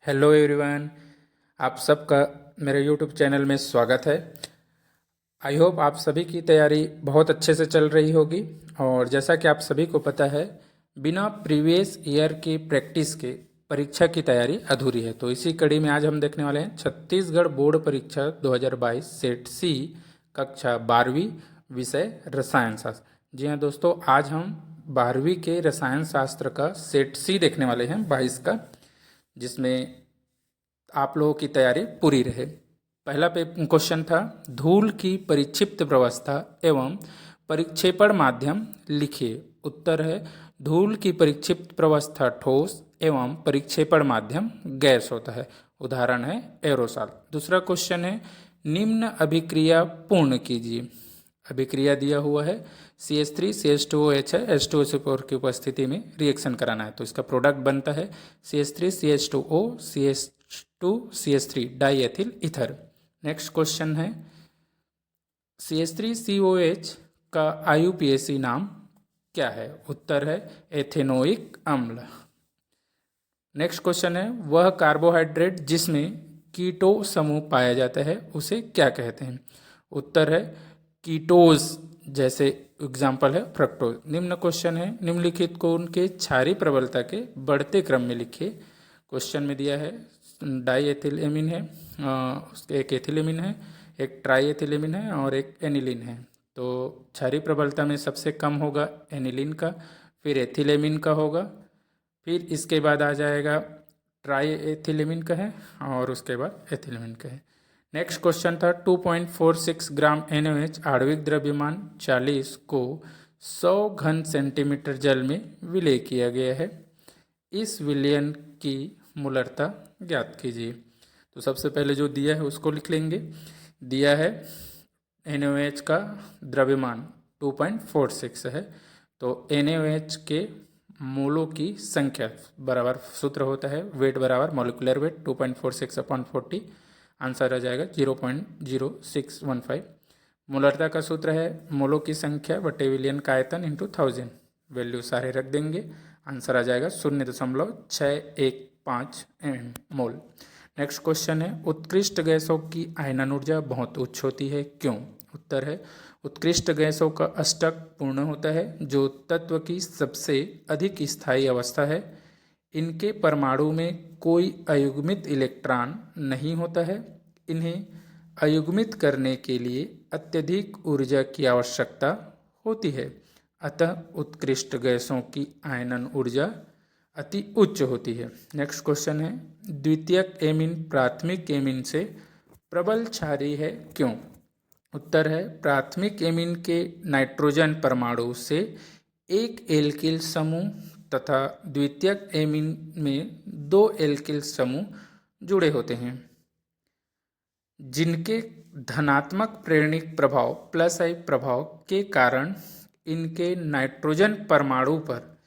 Hello everyone, आप सबका मेरे यूट्यूब चैनल में स्वागत है। आई होप आप सभी की तैयारी बहुत अच्छे से चल रही होगी। और जैसा कि आप सभी को पता है, बिना प्रीवियस ईयर की प्रैक्टिस के परीक्षा की तैयारी अधूरी है। तो इसी कड़ी में आज हम देखने वाले हैं छत्तीसगढ़ बोर्ड परीक्षा 2022 सेट सी कक्षा 12वीं विषय रसायन शास्त्र। जी हाँ दोस्तों, आज हम 12वीं के रसायन शास्त्र का सेट सी देखने वाले हैं 22 का, जिसमें आप लोगों की तैयारी पूरी रहे। पहला क्वेश्चन था, धूल की परिक्षिप्त प्रवस्था एवं परिक्षेपण माध्यम लिखिए। उत्तर है, धूल की परिक्षिप्त प्रवस्था ठोस एवं परिक्षेपण माध्यम गैस होता है। उदाहरण है एरोसॉल। दूसरा क्वेश्चन है, निम्न अभिक्रिया पूर्ण कीजिए। अभिक्रिया दिया हुआ है CH3 CH2OH है, H2SO4 की उपस्थिति में रिएक्शन कराना है। तो इसका प्रोडक्ट बनता है CH3 CH2O CH2 CH3 die ethyl ether. Next question है, CH3COH का IUPAC नाम क्या है? उत्तर है एथेनोइक अम्ल। नेक्स्ट क्वेश्चन है, वह कार्बोहाइड्रेट जिसमें कीटो समूह पाया जाता है उसे क्या कहते हैं? उत्तर है कीटोज, जैसे एग्जाम्पल है फ्रक्टोज। निम्न क्वेश्चन है, निम्नलिखित को उनके क्षारीय प्रबलता के बढ़ते क्रम में लिखिए। क्वेश्चन में दिया है डाई एथिल एमीन है, एक एथिलेमिन है, एक ट्राई एथिलेमिन है और एक एनिलीन है। तो क्षारीय प्रबलता में सबसे कम होगा एनिलीन का, फिर एथिलेमिन का होगा, फिर इसके बाद आ जाएगा ट्राई एथिलेमिन का है और उसके बाद एथिलेमिन का है। नेक्स्ट क्वेश्चन था, 2.46 ग्राम NaOH आणविक द्रव्यमान 40 को 100 घन सेंटीमीटर जल में विलय किया गया है। इस विलयन की मूलरता ज्ञात कीजिए। तो सबसे पहले जो दिया है उसको लिख लेंगे। दिया है NaOH का द्रव्यमान 2.46 है, तो NaOH के मोलों की संख्या बराबर सूत्र होता है वेट बराबर मॉलिकुलर वेट 2.46 अपॉन 40। आंसर आ जाएगा 0.0615। मोलरता का सूत्र है मोलों की संख्या बटे विलयन का आयतन इंटू 1000। वैल्यू सारे रख देंगे, आंसर आ जाएगा 0.615 मोल। नेक्स्ट क्वेश्चन है, उत्कृष्ट गैसों की आयनन ऊर्जा बहुत उच्च होती है, क्यों? उत्तर है, उत्कृष्ट गैसों का अष्टक पूर्ण होता है, जो तत्व की सबसे अधिक स्थायी अवस्था है। इनके परमाणु में कोई अयुग्मित इलेक्ट्रॉन नहीं होता है। इन्हें अयुग्मित करने के लिए अत्यधिक ऊर्जा की आवश्यकता होती है। अतः उत्कृष्ट गैसों की आयनन ऊर्जा अति उच्च होती है। नेक्स्ट क्वेश्चन है, द्वितीयक एमीन प्राथमिक एमीन से प्रबल क्षारीय है, क्यों? उत्तर है, प्राथमिक एमीन के नाइट्रोजन परमाणु से एक एल्किल समूह तथा द्वितीयक एमीन में 2 एल्किल समूह जुड़े होते हैं, जिनके धनात्मक प्रेरणिक प्रभाव +I प्रभाव के कारण इनके नाइट्रोजन परमाणु पर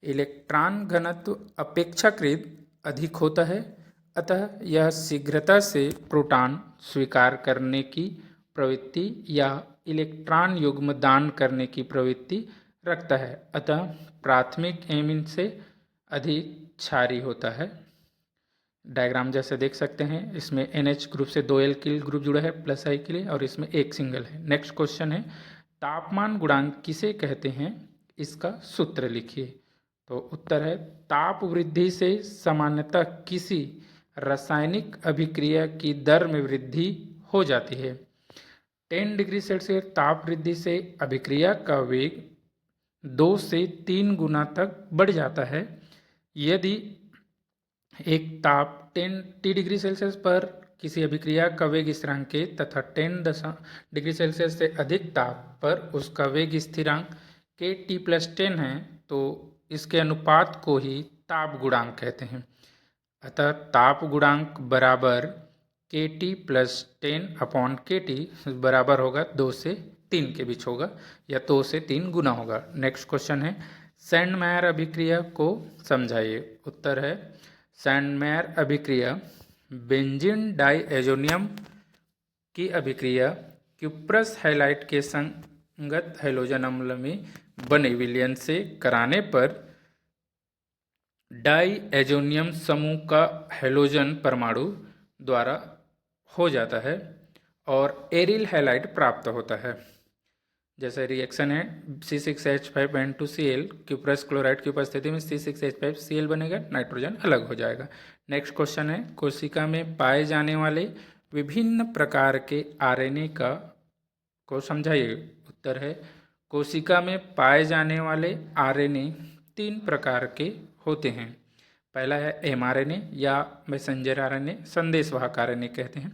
इलेक्ट्रॉन घनत्व अपेक्षाकृत अधिक होता है। अतः यह शीघ्रता से प्रोटॉन स्वीकार करने की प्रवृत्ति या इलेक्ट्रॉन युग्म दान करने की प्रवृत्ति रखता है। अतः प्राथमिक एमीन से अधिक क्षारीय होता है। डायग्राम जैसे देख सकते हैं, इसमें NH ग्रुप से 2 एल्किल ग्रुप जुड़ा है +I के लिए और इसमें एक सिंगल है। नेक्स्ट क्वेश्चन है, तापमान गुणांक किसे कहते हैं? इसका सूत्र लिखिए। तो उत्तर है, ताप वृद्धि से सामान्यतः किसी रासायनिक अभिक्रिया की दर में वृद्धि हो जाती है। 10 डिग्री सेल्सियस ताप वृद्धि से अभिक्रिया का वेग 2 से 3 गुना तक बढ़ जाता है। यदि एक ताप 10 डिग्री सेल्सियस पर किसी अभिक्रिया का वेग स्थिरांक के तथा 10 डिग्री सेल्सियस से अधिक ताप पर उसका वेग स्थिरांक के T+10 है, तो इसके अनुपात को ही ताप गुणांक कहते हैं। अतः ताप गुणांक बराबर KT+10 अपॉन KT बराबर होगा 2 से 3 के बीच होगा या 2 से 3 गुना होगा। नेक्स्ट क्वेश्चन है, सैंडमेयर अभिक्रिया को समझाइए। उत्तर है, सैंडमेयर अभिक्रिया बेंजीन डाईएजोनियम की अभिक्रिया क्यूप्रस हैलाइड के संगत हैलोजन अम्ल में बने विलयन से कराने पर डाई एजोनियम समूह का हेलोजन परमाणु द्वारा हो जाता है और एरिल हैलाइड प्राप्त होता है। जैसे रिएक्शन है C6H5N2Cl क्यूप्रस क्लोराइड की उपस्थिति में C6H5Cl बनेगा, नाइट्रोजन अलग हो जाएगा। नेक्स्ट क्वेश्चन है कोशिका में पाए जाने वाले विभिन्न प्रकार के आरएनए का को समझाइए। उत्तर है कोशिका में पाए जाने वाले आरएनए 3 प्रकार के होते हैं। पहला है mRNA या मैसेंजर आरएनए, संदेशवाहक आरएनए कहते हैं।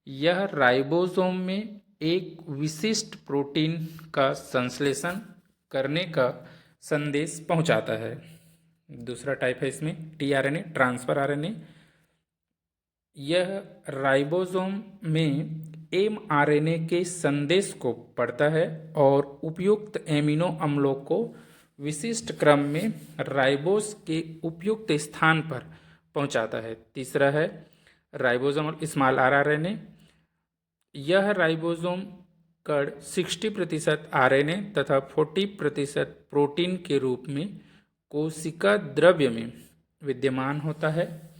यह राइबोसोम में एक विशिष्ट प्रोटीन का संश्लेषण करने का संदेश पहुंचाता है। दूसरा टाइप है इसमें टीआरएनए, ट्रांसफर आरएनए। यह राइबोसोम में mRNA के संदेश को पढ़ता है और उपयुक्त एमिनो अम्लों को विशिष्ट क्रम में राइबोस के उपयुक्त स्थान पर पहुंचाता है। तीसरा है राइबोसोमल स्मॉल आरएनए। यह राइबोसोम कण 60% आरएनए तथा 40% प्रोटीन के रूप में कोशिका द्रव्य में विद्यमान होता है,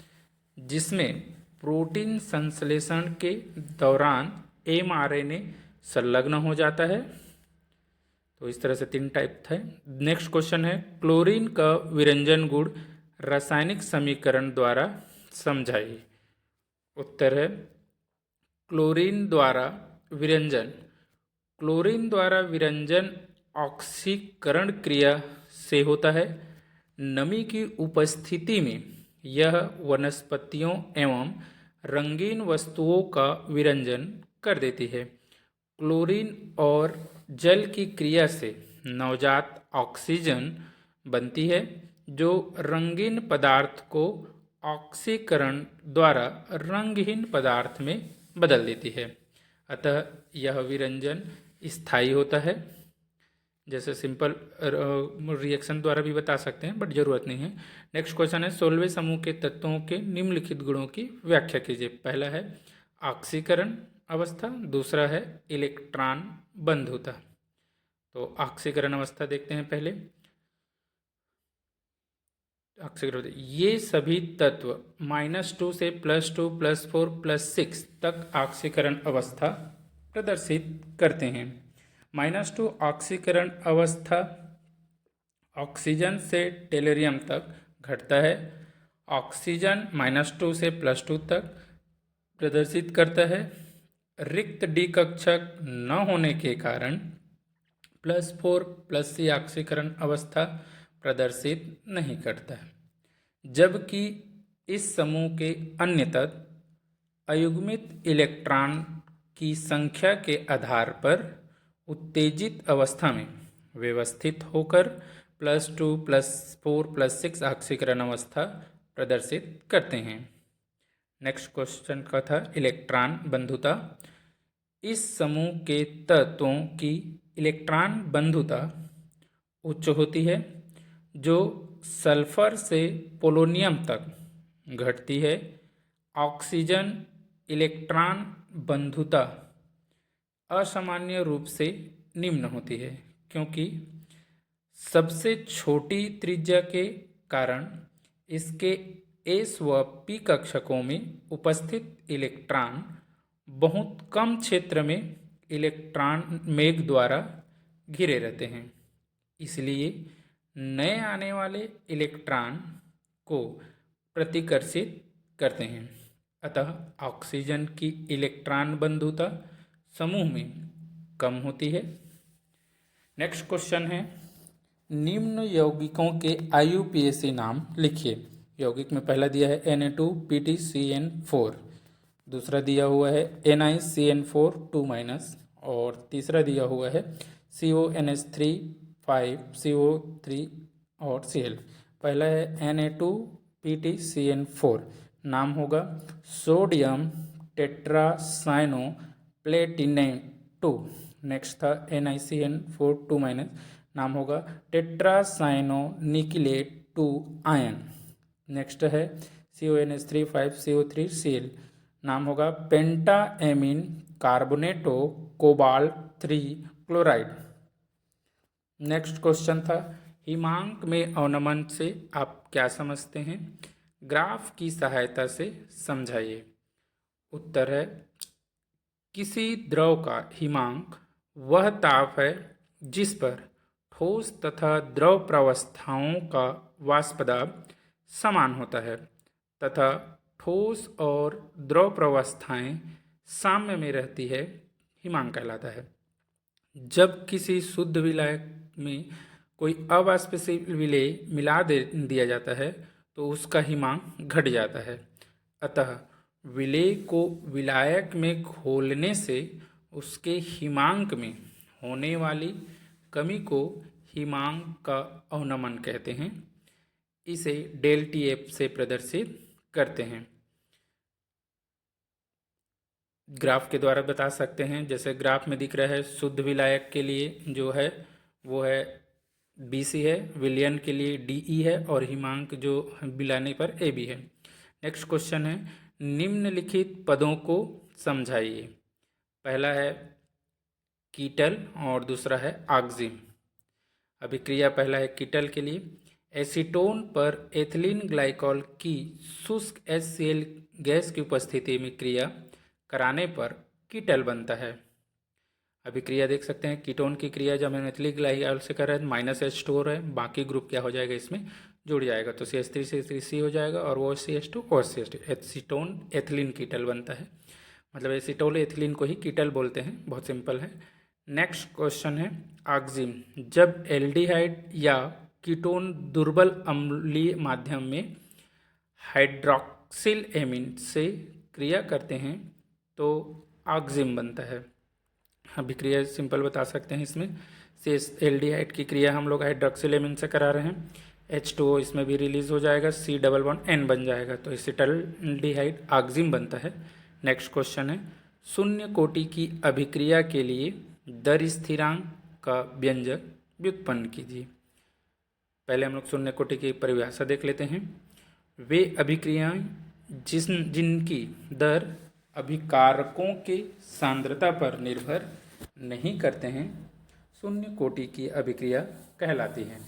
जिसमें प्रोटीन संश्लेषण के दौरान mRNA संलग्न हो जाता है। तो इस तरह से 3 टाइप थे। नेक्स्ट क्वेश्चन है क्लोरीन का विरंजन गुण रासायनिक समीकरण द्वारा समझाइए। उत्तर है क्लोरीन द्वारा विरंजन ऑक्सीकरण क्रिया से होता है। नमी की उपस्थिति में यह वनस्पतियों एवं रंगीन वस्तुओं का विरंजन कर देती है। क्लोरीन और जल की क्रिया से नवजात ऑक्सीजन बनती है, जो रंगीन पदार्थ को ऑक्सीकरण द्वारा रंगहीन पदार्थ में बदल देती है। अतः यह विरंजन स्थायी होता है। जैसे सिंपल रिएक्शन द्वारा भी बता सकते हैं, बट जरूरत नहीं है। नेक्स्ट क्वेश्चन है 16वें समूह के तत्वों के निम्नलिखित गुणों की व्याख्या कीजिए। पहला है ऑक्सीकरण अवस्था, दूसरा है इलेक्ट्रॉन बंधुता। तो ऑक्सीकरण अवस्था देखते हैं पहले। ऑक्सीकरण ये सभी तत्व -2 से +2 +4 +6 तक ऑक्सीकरण अवस्था प्रदर्शित करते हैं। -2 ऑक्सीकरण अवस्था ऑक्सीजन से टेलरियम तक घटता है। ऑक्सीजन -2 से +2 तक प्रदर्शित करता है। रिक्त डी कक्षक न होने के कारण +4 +C ऑक्सीकरण अवस्था प्रदर्शित नहीं करता है, जबकि इस समूह के अन्य तत्व अयुग्मित इलेक्ट्रॉन की संख्या के आधार पर उत्तेजित अवस्था में व्यवस्थित होकर +2 +4 +6 ऑक्सीकरण अवस्था प्रदर्शित करते हैं। नेक्स्ट क्वेश्चन का था इलेक्ट्रॉन बंधुता। इस समूह के तत्वों की इलेक्ट्रॉन बंधुता उच्च होती है, जो सल्फर से पोलोनियम तक घटती है। ऑक्सीजन इलेक्ट्रॉन बंधुता असामान्य रूप से निम्न होती है, क्योंकि सबसे छोटी त्रिज्या के कारण इसके S व P कक्षकों में उपस्थित इलेक्ट्रॉन बहुत कम क्षेत्र में इलेक्ट्रॉन मेघ द्वारा घिरे रहते हैं। इसलिए नए आने वाले इलेक्ट्रॉन को प्रतिकर्षित करते हैं। अतः ऑक्सीजन की इलेक्ट्रॉन बंधुता समूह में कम होती है। नेक्स्ट क्वेश्चन है निम्न यौगिकों के IUPAC नाम लिखिए। यौगिक में पहला दिया है Na2PtCN4, दूसरा दिया हुआ है NiCN4 2- और तीसरा दिया हुआ है CONH3 5CO3 और Cl। पहला है Na2PtCN4, नाम होगा सोडियम टेट्रासाइनो प्लेटिनेट 2। नेक्स्ट था NiCN4 2-, नाम होगा टेट्रासाइनो निकिलेट 2 आयन। नेक्स्ट है CONH3 5CO3 Cl, नाम होगा penta amine carbonato cobalt 3 chloride. Next question था हिमांक में अवनमन से आप क्या समझते हैं? ग्राफ की सहायता से समझाइए। उत्तर है, किसी द्रव का हिमांक वह ताप है जिस पर ठोस तथा द्रव प्रावस्थाओं का वाष्प दाब समान होता है तथा ठोस और द्रव प्रावस्थाएं साम्य में रहती है, हिमांक कहलाता है। जब किसी शुद्ध विलायक में कोई अवाष्पशील विलेय मिला दिया जाता है तो उसका हिमांक घट जाता है। अतः विलेय को विलायक में घोलने से उसके हिमांक में होने वाली कमी को हिमांक का अवनमन कहते हैं। इसे ΔTF से प्रदर्शित करते हैं। ग्राफ के द्वारा बता सकते हैं। जैसे ग्राफ में दिख रहा है, शुद्ध विलायक के लिए जो है वो है BC है, विलयन के लिए DE है और हिमांक जो मिलाने पर AB है। नेक्स्ट क्वेश्चन है, निम्नलिखित पदों को समझाइए। पहला है कीटल और दूसरा है ऑक्जिम। अभिक्रिया पहला है कीटल के लिए, एसीटोन पर एथिलीन ग्लाइकॉल की शुष्क HCl गैस की उपस्थिति में क्रिया कराने पर कीटल बनता है। अभिक्रिया देख सकते हैं, कीटोन की क्रिया जब हम एथिलीन ग्लाइकॉल से कर रहे हैं -H2 हो रहा है, बाकी ग्रुप क्या हो जाएगा इसमें जुड़ जाएगा, तो CH3 से C हो जाएगा और वो CH2 और CH2, एसीटोन एथिलीन कीटल बनता है। मतलब एसीटोन एथिलीन को ही कीटल बोलते हैं, बहुत सिंपल है। नेक्स्ट क्वेश्चन है ऑक्जिम। जब एल्डिहाइड या कीटोन दुर्बल अम्लीय माध्यम में हाइड्रॉक्सिल एमीन से क्रिया करते हैं तो ऑक्जिम बनता है। अभिक्रिया सिंपल बता सकते हैं इसमें, से एल्डिहाइड की क्रिया हम लोग हाइड्रॉक्सिल एमीन से करा रहे हैं, H2O इसमें भी रिलीज हो जाएगा, C डबल बॉन्ड N बन जाएगा, तो एसिटाल्डिहाइड ऑक्जिम बनता है। नेक्स्ट क्वेश्चन है, शून्य कोटि की अभिक्रिया के लिए दर स्थिरांक का व्यंजक व्युत्पन्न कीजिए। पहले हम लोग शून्य कोटि की परिभाषा देख लेते हैं। वे अभिक्रियाएं जिनकी दर अभिकारकों के सांद्रता पर निर्भर नहीं करते हैं, शून्य कोटि की अभिक्रिया कहलाती है।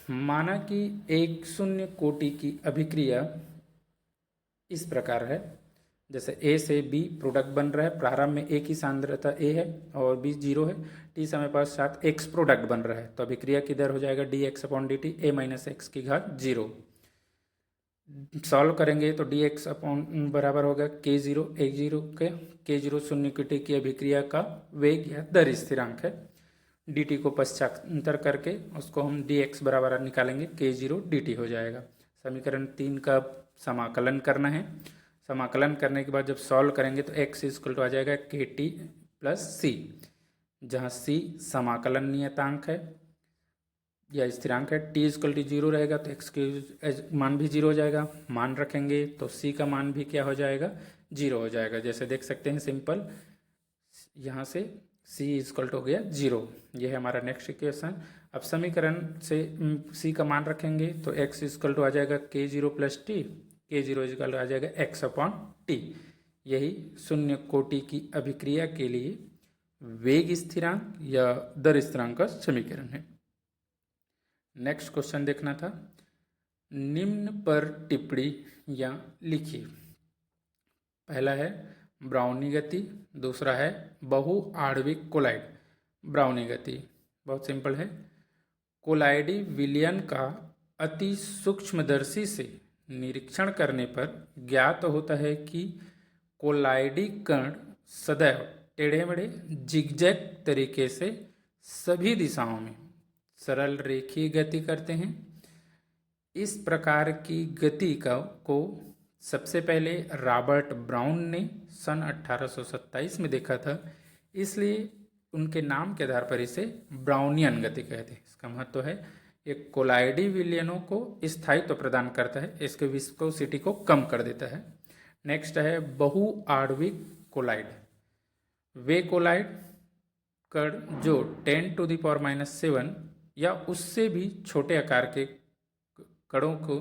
माना कि एक शून्य कोटि की अभिक्रिया इस प्रकार है, जैसे A से B प्रोडक्ट बन रहा है, प्रारंभ में A की सांद्रता A है और B 0 है, T समय पश्चात X प्रोडक्ट बन रहा है, तो अभिक्रिया की दर हो जाएगा dx/dt A - x की घात 0। सॉल्व करेंगे तो dx बराबर होगा k0 1 के, k0 शून्य कोटि की अभिक्रिया का वेग या दर स्थिरांक है। dt को पश्चातांतर करके उसको हम dx बराबर निकालेंगे, k0 dt हो जाएगा। समीकरण 3 का समाकलन करना है। समाकलन करने के बाद जब सॉल्व करेंगे तो x = आ जाएगा kt + c, जहाँ c समाकलन नियतांक है या स्थिरांक है। t = 0 रहेगा तो x के मान भी 0 हो जाएगा, मान रखेंगे तो c का मान भी क्या हो जाएगा, 0 हो जाएगा। जैसे देख सकते हैं सिंपल, यहाँ से c = हो गया 0। ये है हमारा नेक्स्ट इक्वेशन। अब समीकरण से c का मान रखेंगे तो x = आ जाएगा k0 + t, k0 = आ जाएगा x/t। यही शून्य कोटि की अभिक्रिया के लिए वेग स्थिरांक या दर स्थिरांक का समीकरण है। नेक्स्ट क्वेश्चन देखना था, निम्न पर टिप्पणी या लिखिए। पहला है ब्राउनी गति, दूसरा है बहुआण्विक कोलाइड। ब्राउनी गति बहुत सिंपल है, कोलाइडी विलयन का अति सूक्ष्मदर्शी से निरीक्षण करने पर ज्ञात होता है कि कोलाइडी कण सदैव टेढ़े मेढ़े जिगजैग तरीके से सभी दिशाओं में सरल रेखीय गति करते हैं। इस प्रकार की गति को सबसे पहले रॉबर्ट ब्राउन ने सन 1827 में देखा था, इसलिए उनके नाम के आधार पर इसे ब्राउनियन गति कहते हैं। इसका महत्व है, ये कोलाइडी विलयनों को स्थायित्व प्रदान करता है, इसके विस्कोसिटी को कम कर देता है। नेक्स्ट है बहुआण्विक कोलाइड। वे कोलाइड कण जो 10⁻⁻7 या उससे भी छोटे आकार के कणों को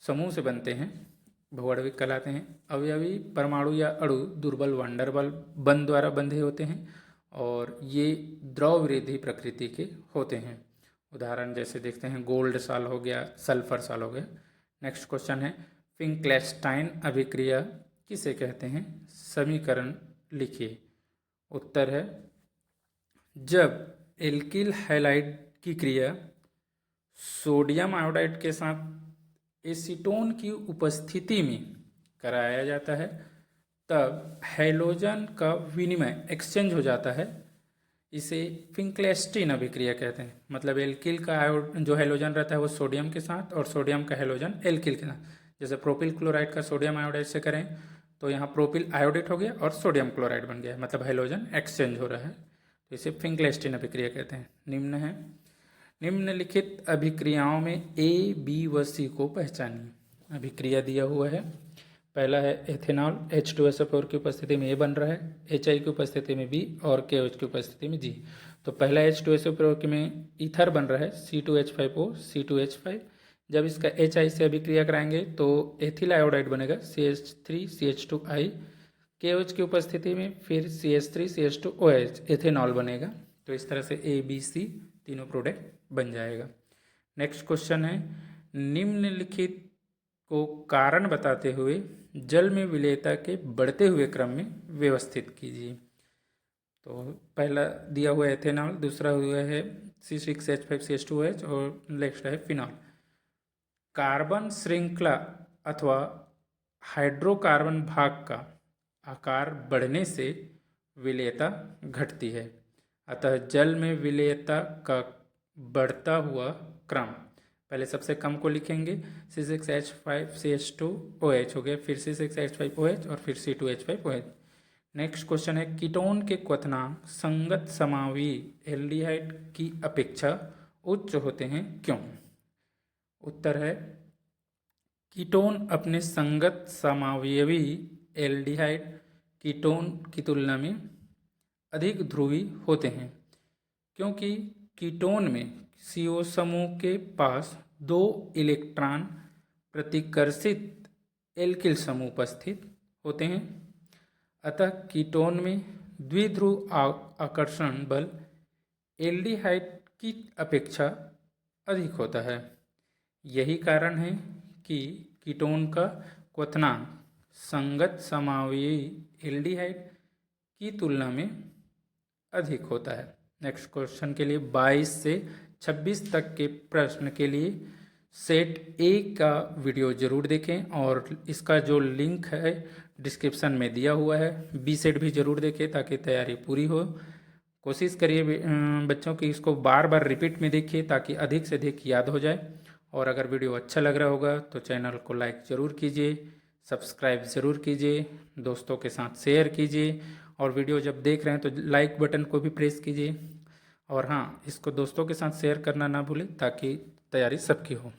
समूह से बनते हैं, बहुआण्विक कहलाते हैं। अवयवी परमाणु या अणु दुर्बल वंडरबल बंध द्वारा बंधे होते हैं और ये द्रव विरोधी प्रकृति के होते हैं उदाहरण जैसे देखते हैं गोल्ड साल हो गया, सल्फर साल हो गया। नेक्स्ट क्वेश्चन है फिंक्लेस्टाइन अभिक्रिया किसे कहते हैं? समीकरण लिखिए। उत्तर है जब एल्किल हैलाइड की क्रिया सोडियम आयोडाइड के साथ एसीटोन की उपस्थिति में कराया जाता है तब हैलोजन का विनिमय एक्सचेंज हो जाता है। इसे फिंक्लेस्टीन अभिक्रिया कहते हैं। मतलब एल्किल का जो हैलोजन रहता है वो सोडियम के साथ और सोडियम का हैलोजन एल्किल के साथ। जैसे प्रोपिल क्लोराइड का सोडियम आयोडाइड से करें तो यहाँ प्रोपिल आयोडेट हो गया और सोडियम क्लोराइड बन गया, मतलब हैलोजन एक्सचेंज हो रहा है, तो इसे फिंक्लेस्टीन अभिक्रिया कहते हैं। निम्न है निम्नलिखित अभिक्रियाओं में ए, बी व सी को पहचानिए। अभिक्रिया दिया हुआ है। पहला है एथेनॉल, H2SO4 की उपस्थिति में ए बन रहा है, HI की उपस्थिति में बी और KOH की उपस्थिति में जी। तो पहला H2SO4 में ईथर बन रहा है C2H5O C2H5। जब इसका HI से अभिक्रिया कराएंगे तो एथिल आयोडाइड बनेगा CH3CH2I। KOH की उपस्थिति में फिर CH3CH2OH एथेनॉल बनेगा। तो इस तरह से ABC तीनों प्रोडक्ट बन जाएगा। नेक्स्ट क्वेश्चन है निम्नलिखित को कारण बताते हुए जल में विलेयता के बढ़ते हुए क्रम में व्यवस्थित कीजिए। तो पहला दिया हुआ है एथेनॉल, दूसरा हुआ है C6H5CH2OH और नेक्स्ट है फिनॉल। कार्बन श्रृंखला अथवा हाइड्रोकार्बन भाग का आकार बढ़ने से विलेयता घटती है। अतः जल में विलेयता का बढ़ता हुआ क्रम, पहले सबसे कम को लिखेंगे C6H5CH2OH हो गया, फिर C6H5OH और फिर C2H5OH। नेक्स्ट क्वेश्चन है कीटोन के क्वथनांक संगत समावी एल्डिहाइड की अपेक्षा उच्च होते हैं क्यों? उत्तर है कीटोन अपने संगत समावयवी एल्डिहाइड कीटोन की तुलना में अधिक ध्रुवी होते हैं क्योंकि कीटोन में CO समूह के पास 2 इलेक्ट्रॉन प्रतिकर्षित एल्किल समूह उपस्थित होते हैं। अतः कीटोन में द्विध्रुव आकर्षण बल एल्डिहाइड की अपेक्षा अधिक होता है। यही कारण है कि कीटोन का क्वथनांक संगत समावयवी एल्डिहाइड की तुलना में अधिक होता है। नेक्स्ट क्वेश्चन के लिए 22 से 26 तक के प्रश्न के लिए सेट ए का वीडियो जरूर देखें और इसका जो लिंक है डिस्क्रिप्शन में दिया हुआ है। बी सेट भी जरूर देखें ताकि तैयारी पूरी हो। कोशिश करिए बच्चों की इसको बार बार रिपीट में देखिए ताकि अधिक से अधिक याद हो जाए। और अगर वीडियो अच्छा लग रहा होगा तो चैनल को लाइक ज़रूर कीजिए, सब्सक्राइब ज़रूर कीजिए, दोस्तों के साथ शेयर कीजिए और वीडियो जब देख रहे हैं तो लाइक बटन को भी प्रेस कीजिए। और हाँ, इसको दोस्तों के साथ शेयर करना ना भूलें ताकि तैयारी सबकी हो।